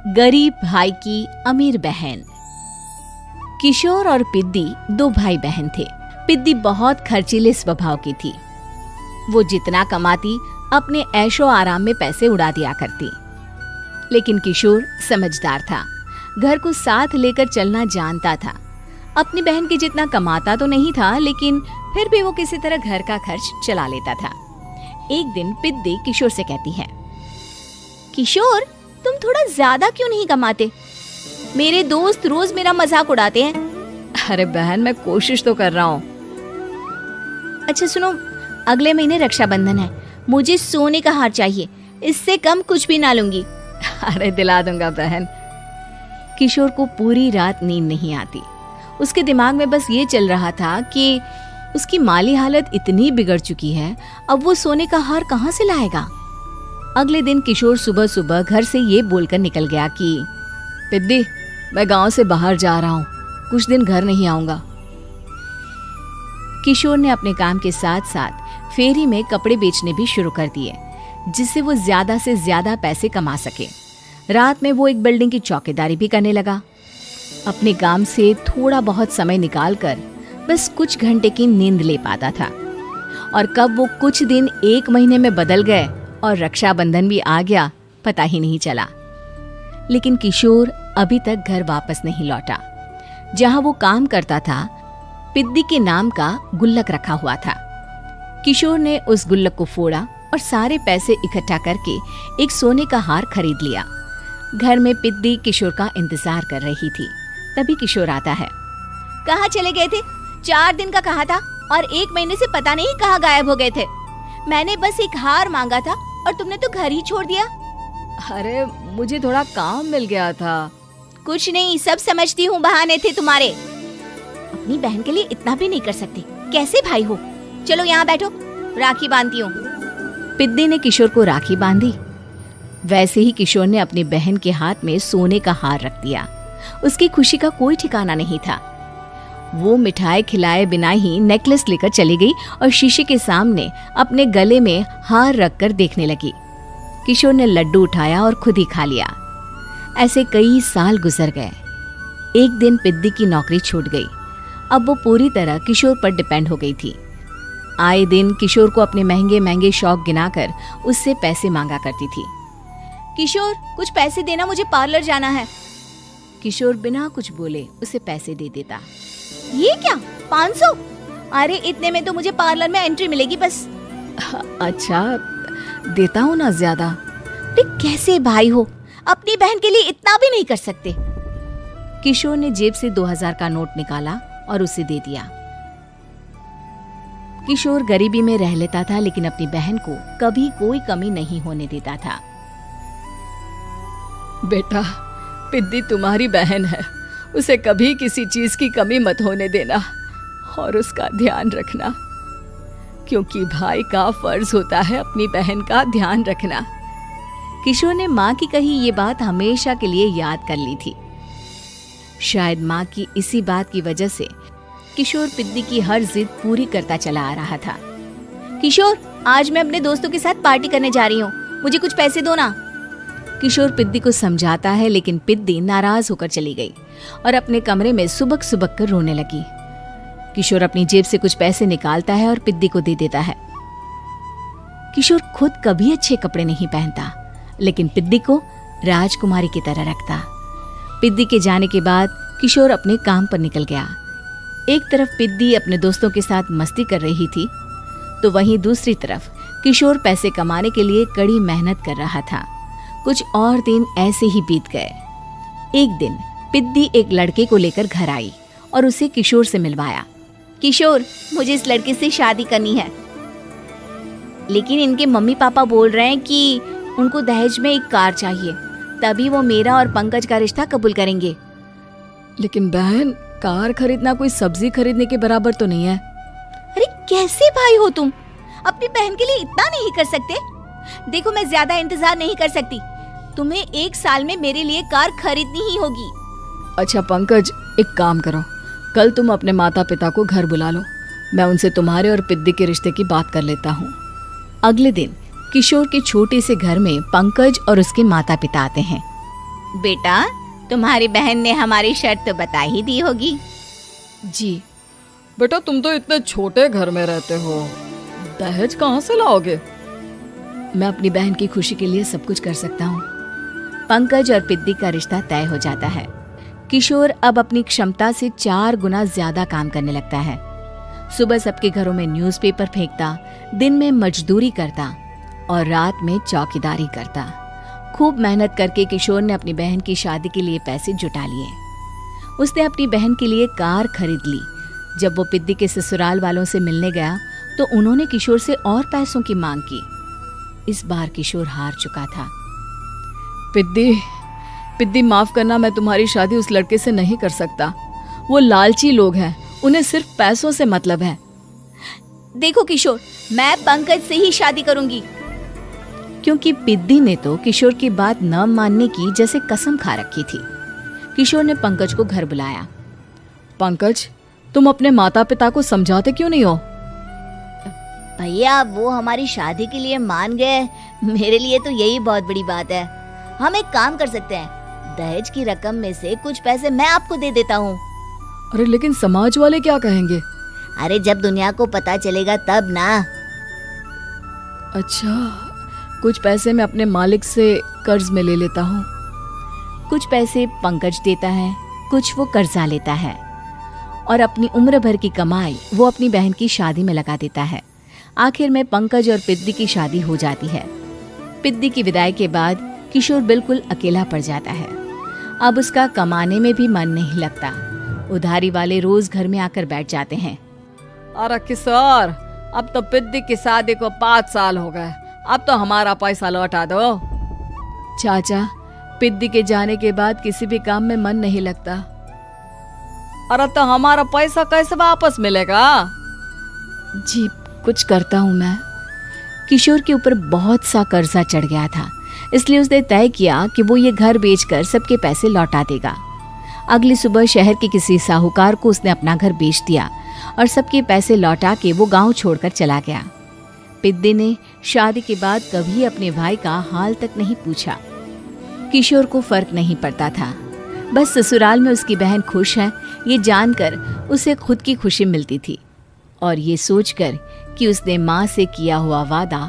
गरीब भाई की अमीर बहन। किशोर और पिद्दी दो भाई बहन थे। पिद्दी बहुत खर्चीले स्वभाव की थी। वो जितना कमाती अपने ऐशो आराम में पैसे उड़ा दिया करती। लेकिन किशोर समझदार था, घर को साथ लेकर चलना जानता था। अपनी बहन के जितना कमाता तो नहीं था, लेकिन फिर भी वो किसी तरह घर का खर्च चला लेता था। एक दिन पिद्दी किशोर से कहती है, किशोर तुम थोड़ा ज्यादा क्यों नहीं कमाते? मेरे दोस्त रोज मेरा मजाक उड़ाते हैं। अरे बहन, मैं कोशिश तो कर रहा हूँ। अच्छा सुनो, अगले महीने रक्षाबंधन है, मुझे सोने का हार चाहिए, इससे कम कुछ भी ना लूंगी। अरे दिला दूंगा बहन। किशोर को पूरी रात नींद नहीं आती। उसके दिमाग में बस ये चल रहा था कि उसकी माली हालत इतनी बिगड़ चुकी है, अब वो सोने का हार कहाँ से लाएगा। अगले दिन किशोर सुबह सुबह घर से ये बोलकर निकल गया कि पिद्दी, मैं गांव से बाहर जा रहा हूँ, कुछ दिन घर नहीं आऊंगा। किशोर ने अपने काम के साथ साथ फेरी में कपड़े बेचने भी शुरू कर दिए, जिससे वो ज्यादा से ज्यादा पैसे कमा सके। रात में वो एक बिल्डिंग की चौकीदारी भी करने लगा। अपने काम से थोड़ा बहुत समय निकालकर बस कुछ घंटे की नींद ले पाता था। और कब वो कुछ दिन एक महीने में बदल गए और रक्षाबंधन भी आ गया, पता ही नहीं चला। लेकिन किशोर अभी तक घर वापस नहीं लौटा। जहां वो काम करता था, पिद्दी के नाम का गुल्लक रखा हुआ था। किशोर ने उस गुल्लक को फोड़ा और सारे पैसे इकट्ठा करके एक सोने का हार खरीद लिया। घर में पिद्दी किशोर का इंतजार कर रही थी। तभी किशोर आता है। कहाँ चले गए थे? 4 दिन का कहा था और 1 महीने से पता नहीं कहाँ गायब हो गए थे। मैंने बस एक हार मांगा था और तुमने तो घर ही छोड़ दिया। अरे मुझे थोड़ा काम मिल गया था। कुछ नहीं, सब समझती हूँ, बहाने थे तुम्हारे। अपनी बहन के लिए इतना भी नहीं कर सकते, कैसे भाई हो? चलो यहाँ बैठो, राखी बांधती हूँ। पिद्दी ने किशोर को राखी बांधी। वैसे ही किशोर ने अपनी बहन के हाथ में सोने का हार रख दिया। उसकी खुशी का कोई ठिकाना नहीं था। वो मिठाई खिलाए बिना ही नेकलेस लेकर चली गई और शीशे के सामने अपने गले में हार रखकर देखने लगी। किशोर ने लड्डू उठाया और खुद ही खा लिया। ऐसे कई साल गुजर गए। एक दिन पिद्दी की नौकरी छूट गई। अब वो पूरी तरह किशोर पर डिपेंड हो गई थी। आए दिन किशोर को अपने महंगे महंगे शौक गिनाकर उससे पैसे मांगा करती थी। किशोर कुछ पैसे देना, मुझे पार्लर जाना है। किशोर बिना कुछ बोले उसे पैसे दे देता। ये क्या, 500? अरे इतने में तो मुझे पार्लर में एंट्री मिलेगी बस। अच्छा देता हूँ ना ज्यादा। कैसे भाई हो, अपनी बहन के लिए इतना भी नहीं कर सकते। किशोर ने जेब से 2000 का नोट निकाला और उसे दे दिया। किशोर गरीबी में रह लेता था, लेकिन अपनी बहन को कभी कोई कमी नहीं होने देता था। बेटा, पिद्दी तुम्हारी बहन है, उसे कभी किसी चीज की कमी मत होने देना और उसका ध्यान रखना, क्योंकि भाई का फर्ज होता है अपनी बहन का ध्यान रखना। किशोर ने माँ की कही ये बात हमेशा के लिए याद कर ली थी। शायद माँ की इसी बात की वजह से किशोर पिद्दी की हर जिद पूरी करता चला आ रहा था। किशोर, आज मैं अपने दोस्तों के साथ पार्टी करने जा रही हूँ, मुझे कुछ पैसे दो ना। किशोर पिद्दी को समझाता है, लेकिन पिद्दी नाराज होकर चली गई और अपने कमरे में सुबक सुबक कर रोने लगी। किशोर अपनी जेब से कुछ पैसे निकालता है और पिद्दी को दे देता है। किशोर खुद कभी अच्छे कपड़े नहीं पहनता, लेकिन पिद्दी को राजकुमारी की तरह रखता। पिद्दी के जाने के बाद किशोर अपने काम पर निकल गया। एक तरफ पिद्दी अपने दोस्तों के साथ मस्ती कर रही थी, तो वहीं दूसरी तरफ किशोर पैसे कमाने के लिए कड़ी मेहनत कर रहा था। कुछ और दिन ऐसे ही बीत गए। एक दिन पिद्दी एक लड़के को लेकर घर आई और उसे किशोर से मिलवाया। किशोर, मुझे इस लड़के से शादी करनी है, लेकिन इनके मम्मी पापा बोल रहे हैं कि उनको दहेज में एक कार चाहिए, तभी वो मेरा और पंकज का रिश्ता कबूल करेंगे। लेकिन बहन, कार खरीदना कोई सब्जी खरीदने के बराबर तो नहीं है। अरे कैसे भाई हो तुम, अपनी बहन के लिए इतना नहीं कर सकते? देखो, मैं ज्यादा इंतजार नहीं कर सकती, तुम्हें 1 साल में मेरे लिए कार खरीदनी ही होगी। अच्छा पंकज, एक काम करो, कल तुम अपने माता पिता को घर बुला लो, मैं उनसे तुम्हारे और पिद्दी के रिश्ते की बात कर लेता हूँ। अगले दिन किशोर के छोटे से घर में पंकज और उसके माता पिता आते हैं। बेटा, तुम्हारी बहन ने हमारी शर्त तो बता ही दी होगी। जी। बेटा, तुम तो इतने छोटे घर में रहते हो, दहेज कहाँ से लाओगे? मैं अपनी बहन की खुशी के लिए सब कुछ कर सकता हूँ। पंकज और पिद्दी का रिश्ता तय हो जाता है। किशोर अब अपनी क्षमता से 4 गुना ज्यादा काम करने लगता है। सुबह सबके घरों में न्यूज़पेपर फेंकता, दिन में मजदूरी करता और रात में चौकीदारी करता। खूब मेहनत करके किशोर ने अपनी बहन की शादी के लिए पैसे जुटा लिए। उसने अपनी बहन के लिए कार खरीद ली। जब वो पिद्दी के ससुराल वालों से मिलने गया तो उन्होंने किशोर से और पैसों की मांग की। इस बार किशोर हार चुका था। पिद्दी, माफ करना, मैं तुम्हारी शादी उस लड़के से नहीं कर सकता। वो लालची लोग हैं, उन्हें सिर्फ पैसों से मतलब है। देखो किशोर, मैं पंकज से ही शादी करूंगी। क्योंकि पिद्दी ने तो किशोर की बात न मानने की जैसे कसम खा रखी थी। किशोर ने पंकज को घर बुलाया। पंकज, तुम अपने माता पिता को समझाते क्यों नहीं हो? भैया, वो हमारी शादी के लिए मान गए, मेरे लिए तो यही बहुत बड़ी बात है। हम एक काम कर सकते हैं, दहेज की रकम में से कुछ पैसे मैं आपको दे देता हूँ। अरे लेकिन समाज वाले क्या कहेंगे? अरे जब दुनिया को पता चलेगा तब ना। अच्छा, कुछ पैसे मैं अपने मालिक से कर्ज में ले लेता हूँ। कुछ पैसे पंकज देता है, कुछ वो कर्जा लेता है और अपनी उम्र भर की कमाई वो अपनी बहन की शादी में लगा देता है। आखिर में पंकज और पिद्दी की शादी हो जाती है। पिद्दी की विदाई के बाद किशोर बिल्कुल अकेला पड़ जाता है। अब उसका कमाने में भी मन नहीं लगता। उधारी वाले रोज घर में आकर बैठ जाते हैं। अरे किशोर, अब तो पिद्दी की शादी को 5 साल हो गए, अब तो हमारा पैसा लौटा दो। चाचा, पिद्दी के जाने के बाद किसी भी काम में मन नहीं लगता। अरे तो हमारा पैसा कैसे वापस मिलेगा? जी, कुछ करता हूँ मैं। किशोर के ऊपर बहुत सा कर्जा चढ़ गया था, इसलिए उसने तय किया कि वो ये घर बेचकर सबके पैसे लौटा देगा। अगली सुबह शहर के किसी साहूकार को उसने अपना घर बेच दिया और सबके पैसे लौटा के वो गांव छोड़कर चला गया। पिद्दी ने शादी के बाद कभी अपने भाई का हाल तक नहीं पूछा। किशोर को फर्क नहीं पड़ता था, बस ससुराल में उसकी बहन खुश है ये जानकर उसे खुद की खुशी मिलती थी और ये सोचकर कि उसने माँ से किया हुआ वादा